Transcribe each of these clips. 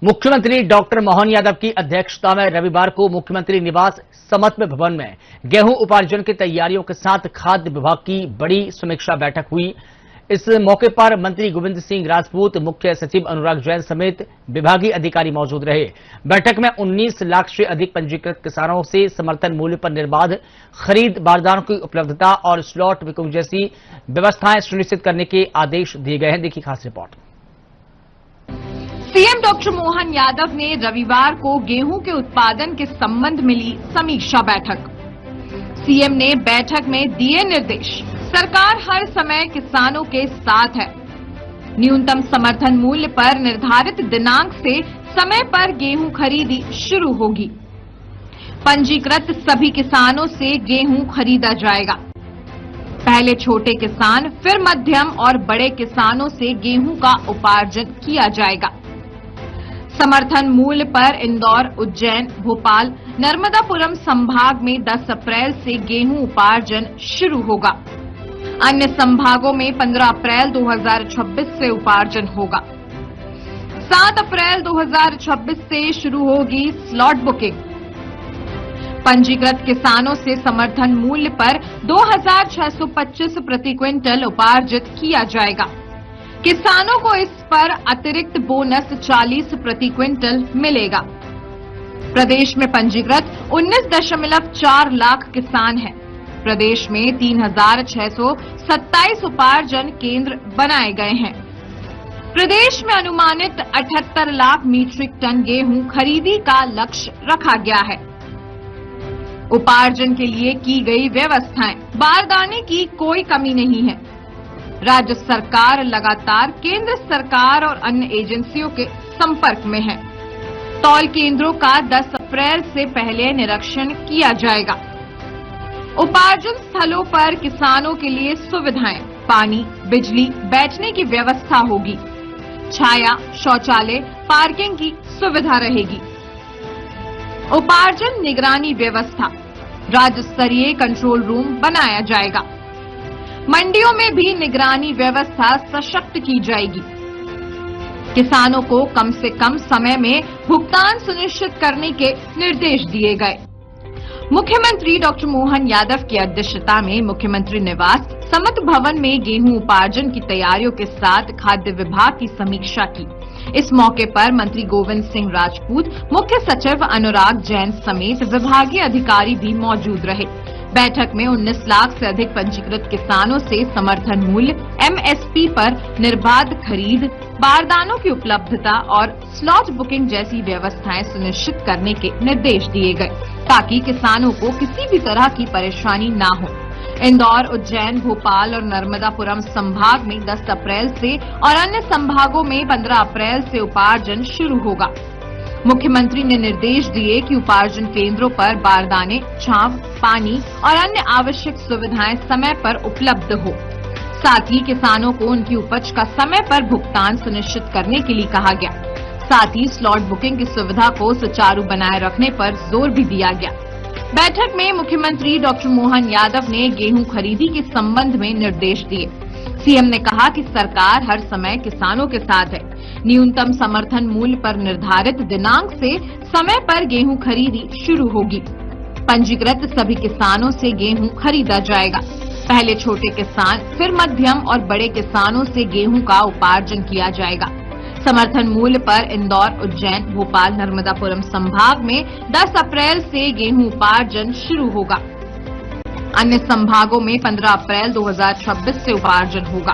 मुख्यमंत्री डॉक्टर मोहन यादव की अध्यक्षता में रविवार को मुख्यमंत्री निवास समत्व भवन में गेहूं उपार्जन की तैयारियों के साथ खाद्य विभाग की बड़ी समीक्षा बैठक हुई। इस मौके पर मंत्री गोविंद सिंह राजपूत, मुख्य सचिव अनुराग जैन समेत विभागीय अधिकारी मौजूद रहे। बैठक में 19 लाख से अधिक पंजीकृत किसानों से समर्थन मूल्य पर निर्बाध खरीद, बारदानों की उपलब्धता और स्लॉट बुकिंग जैसी व्यवस्थाएं सुनिश्चित करने के आदेश दिए गए हैं। देखिए खास report. CM doctor Mohan Yadav ने रविवार को गेहूं के उत्पादन के संबंध में ली समीक्षा बैठक। सीएम ने बैठक में दिए निर्देश। सरकार हर समय किसानों के साथ है। न्यूनतम समर्थन मूल्य पर निर्धारित दिनांक से समय पर गेहूं खरीदी शुरू होगी। पंजीकृत सभी किसानों से गेहूं खरीदा जाएगा। पहले छोटे किसान, फिर मध्यम और बड़े किसानों से गेहूं का उपार्जन किया जाएगा। समर्थन मूल्य पर इंदौर, उज्जैन, भोपाल, नर्मदापुरम संभाग में 10 अप्रैल से गेहूं उपार्जन शुरू होगा। अन्य संभागों में 15 अप्रैल 2026 से उपार्जन होगा। 7 अप्रैल 2026 से शुरू होगी स्लॉट बुकिंग। पंजीकृत किसानों से समर्थन मूल्य पर 2625 प्रति क्विंटल उपार्जित किया जाएगा। किसानों को इस पर अतिरिक्त बोनस 40 प्रति क्विंटल मिलेगा। प्रदेश में पंजीकृत 19.4 लाख किसान हैं। प्रदेश में 3627 उपार्जन केंद्र बनाए गए हैं। प्रदेश में अनुमानित 78 लाख मीट्रिक टन गेहूं खरीदी का लक्ष्य रखा गया है। उपार्जन के लिए की गई व्यवस्थाएं, बारदाने की कोई कमी नहीं है। राज्य सरकार लगातार केंद्र सरकार और अन्य एजेंसियों के संपर्क में है। तौल केंद्रों का 10 अप्रैल से पहले निरीक्षण किया जाएगा। उपार्जन स्थलों पर किसानों के लिए सुविधाएं, पानी, बिजली, बैठने की व्यवस्था होगी। छाया, शौचालय, पार्किंग की सुविधा रहेगी। उपार्जन निगरानी व्यवस्था, राज्य स्तरीय कंट्रोल रूम बनाया जाएगा। मंडियों में भी निगरानी व्यवस्था सशक्त की जाएगी। किसानों को कम से कम समय में भुगतान सुनिश्चित करने के निर्देश दिए गए। मुख्यमंत्री डॉक्टर मोहन यादव की अध्यक्षता में मुख्यमंत्री निवास समत्व भवन में गेहूं उपार्जन की तैयारियों के साथ खाद्य विभाग की समीक्षा की। इस मौके पर मंत्री गोविंद सिंह राजपूत, मुख्य सचिव अनुराग जैन समेत विभागीय अधिकारी भी मौजूद रहे। बैठक में 19 लाख से अधिक पंजीकृत किसानों से समर्थन मूल्य एमएसपी पर निर्बाध खरीद, बारदानों की उपलब्धता और स्लॉट बुकिंग जैसी व्यवस्थाएं सुनिश्चित करने के निर्देश दिए गए, ताकि किसानों को किसी भी तरह की परेशानी न हो। इंदौर, उज्जैन, भोपाल और नर्मदापुरम संभाग में 10 अप्रैल से और अन्य संभागों में 15 अप्रैल से उपार्जन शुरू होगा। मुख्यमंत्री ने निर्देश दिए कि उपार्जन केंद्रों पर बारदाने, छांव, पानी और अन्य आवश्यक सुविधाएं समय पर उपलब्ध हो। साथ ही किसानों को उनकी उपज का समय पर भुगतान सुनिश्चित करने के लिए कहा गया। साथ ही स्लॉट बुकिंग की सुविधा को सुचारू बनाए रखने पर जोर भी दिया गया। बैठक में मुख्यमंत्री डॉक्टर मोहन यादव ने गेहूं खरीदी के संबंध में निर्देश दिए। सीएम ने कहा कि सरकार हर समय किसानों के साथ है। न्यूनतम समर्थन मूल्य पर निर्धारित दिनांक से समय पर गेहूं खरीदी शुरू होगी। पंजीकृत सभी किसानों से गेहूं खरीदा जाएगा। पहले छोटे किसान, फिर मध्यम और बड़े किसानों से गेहूं का उपार्जन किया जाएगा। समर्थन मूल्य पर इंदौर, उज्जैन, भोपाल, नर्मदापुरम संभाग में 10 अप्रैल से गेहूं उपार्जन शुरू होगा। अन्य संभागों में 15 अप्रैल 2026 से उपार्जन होगा।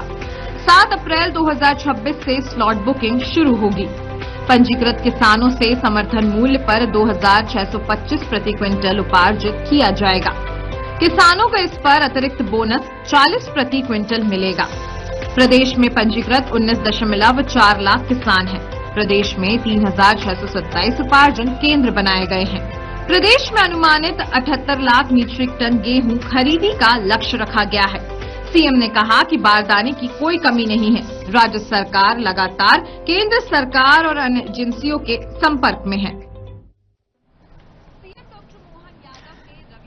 7 अप्रैल 2026 से स्लॉट बुकिंग शुरू होगी। पंजीकृत किसानों से समर्थन मूल्य पर 2625 प्रति क्विंटल उपार्जित किया जाएगा। किसानों को इस पर अतिरिक्त बोनस 40 प्रति क्विंटल मिलेगा। प्रदेश में पंजीकृत 19.4 लाख किसान हैं। प्रदेश में 3627 उपार्जन केंद्र बनाए गए हैं। प्रदेश में अनुमानित 78 लाख मीट्रिक टन गेहूं खरीदी का लक्ष्य रखा गया है। सीएम ने कहा कि बारदाने की कोई कमी नहीं है। राज्य सरकार लगातार केंद्र सरकार और अन्य एजेंसियों के संपर्क में है।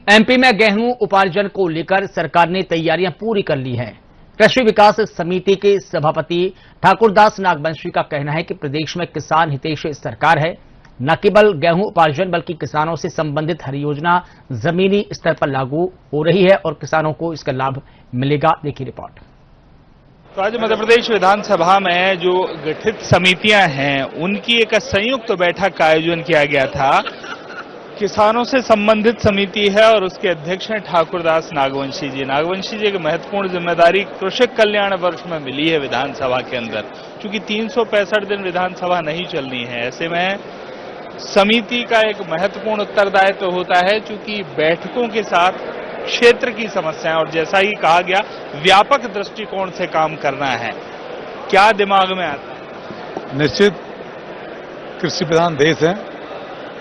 एमपी में गेहूं उपार्जन को लेकर सरकार ने तैयारियां पूरी कर ली हैं। कृषि विकास समिति के सभापति ठाकुरदास नागवंशी का कहना है कि प्रदेश में किसान हितैषी सरकार है। न केवल गेहूं उपार्जन बल्कि किसानों से संबंधित हर योजना जमीनी स्तर पर लागू हो रही है और किसानों को इसका लाभ मिलेगा। देखिए रिपोर्ट। तो आज मध्य प्रदेश विधानसभा में जो गठित समितियां हैं उनकी एक संयुक्त बैठक का आयोजन किया गया था। किसानों से संबंधित समिति है और उसके अध्यक्ष हैं ठाकुरदास नागवंशी जी। नागवंशी जी की महत्वपूर्ण जिम्मेदारी कृषक कल्याण वर्ष में मिली है विधानसभा के अंदर। चूंकि 365 दिन विधानसभा नहीं चलनी है, ऐसे में समिति का एक महत्वपूर्ण उत्तरदायित्व होता है, चूंकि बैठकों के साथ क्षेत्र की समस्याएं और जैसा ही कहा गया व्यापक दृष्टिकोण से काम करना है। क्या दिमाग में आता है? निश्चित कृषि प्रधान देश है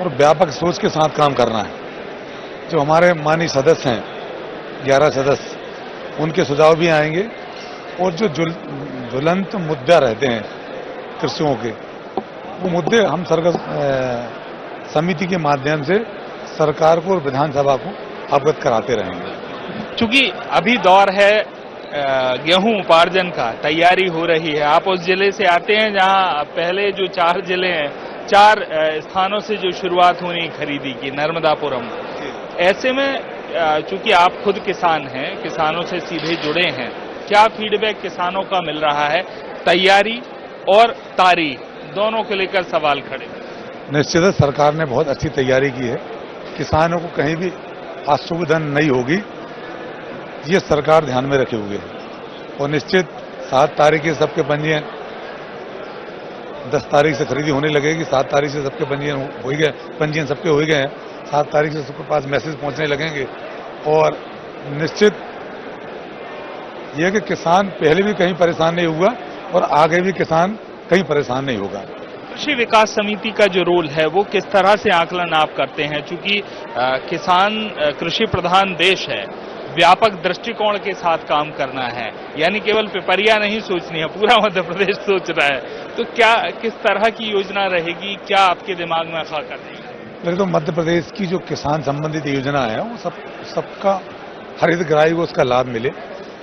और व्यापक सोच के साथ काम करना है। जो हमारे माननीय सदस्य हैं 11 सदस्य, उनके सुझाव भी आएंगे और जो ज्वलंत मुद्दा रहते हैं कृषियों के, वो मुद्दे हम समिति के माध्यम से सरकार को और विधानसभा को अवगत कराते रहेंगे। चूंकि अभी दौर है गेहूं उपार्जन का, तैयारी हो रही है। आप उस जिले से आते हैं जहां पहले जो 4 जिले हैं, 4 स्थानों से जो शुरुआत होनी खरीदी की, नर्मदापुरम। ऐसे में चूंकि आप खुद किसान हैं, किसानों से सीधे जुड़े हैं, क्या फीडबैक किसानों का मिल रहा है? तैयारी और तारीख दोनों को लेकर सवाल खड़े। निश्चित है, सरकार ने बहुत अच्छी तैयारी की है। किसानों को कहीं भी असुविधा नहीं होगी, ये सरकार ध्यान में रखे हुए है। और निश्चित 7 तारीख से सबके पंजीयन, 10 तारीख से खरीदी होने लगेगी, 7 तारीख से सबके पंजीयन हो गए, पंजीयन सबके हो गए हैं, 7 तारीख से सबके पास मैसेज पहुंचने लगेंगे। और निश्चित यह कि किसान पहले भी कहीं परेशान नहीं हुआ और आगे भी किसान कहीं परेशान नहीं होगा। कृषि विकास समिति का जो रोल है वो किस तरह से आकलन आप करते हैं? चूंकि किसान कृषि प्रधान देश है, व्यापक दृष्टिकोण के साथ काम करना है, यानी केवल पिपरिया नहीं सोचनी है, पूरा मध्य प्रदेश सोच रहा है। तो क्या किस तरह की योजना रहेगी, क्या आपके दिमाग में खाका रहेगा? तो मध्य प्रदेश की जो किसान संबंधित योजना है वो सबका हरितग्राही को उसका लाभ मिले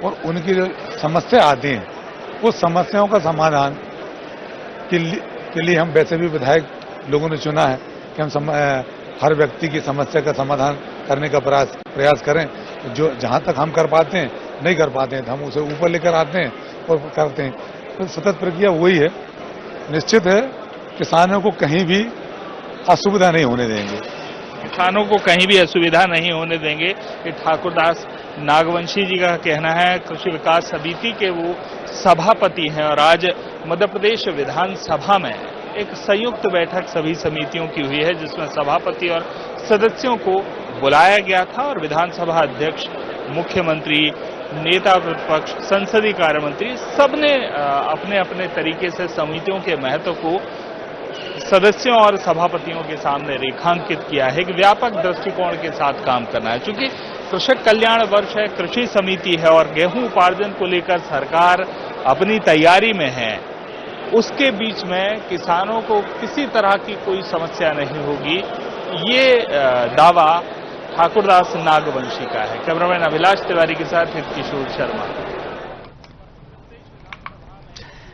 और उनकी जो समस्या आती हैं उस समस्याओं का समाधान के लिए हम वैसे भी विधायक लोगों ने चुना है कि हम हर व्यक्ति की समस्या का समाधान करने का प्रयास करें। जो जहां तक हम कर पाते हैं, नहीं कर पाते हैं तो हम उसे ऊपर लेकर आते हैं और करते हैं। तो सतत प्रक्रिया वही है। निश्चित है किसानों को कहीं भी असुविधा नहीं होने देंगे। किसानों को कहीं भी असुविधा नहीं होने देंगे, ये ठाकुरदास नागवंशी जी का कहना है। कृषि विकास समिति के वो सभापति हैं और आज मध्य प्रदेश विधानसभा में एक संयुक्त बैठक सभी समितियों की हुई है, जिसमें सभापति और सदस्यों को बुलाया गया था और विधानसभा अध्यक्ष, मुख्यमंत्री, नेता प्रतिपक्ष, संसदीय कार्य मंत्री, सबने अपने अपने तरीके से समितियों के महत्व को सदस्यों और सभापतियों के सामने रेखांकित किया है कि व्यापक दृष्टिकोण के साथ काम करना है। चूंकि कृषक कल्याण वर्ष है, कृषि समिति है और गेहूं उपार्जन को लेकर सरकार अपनी तैयारी में है, उसके बीच में किसानों को किसी तरह की कोई समस्या नहीं होगी, ये दावा ठाकुरदास नागवंशी का है। कैमरामैन अभिलाष तिवारी के साथ किशोर शर्मा।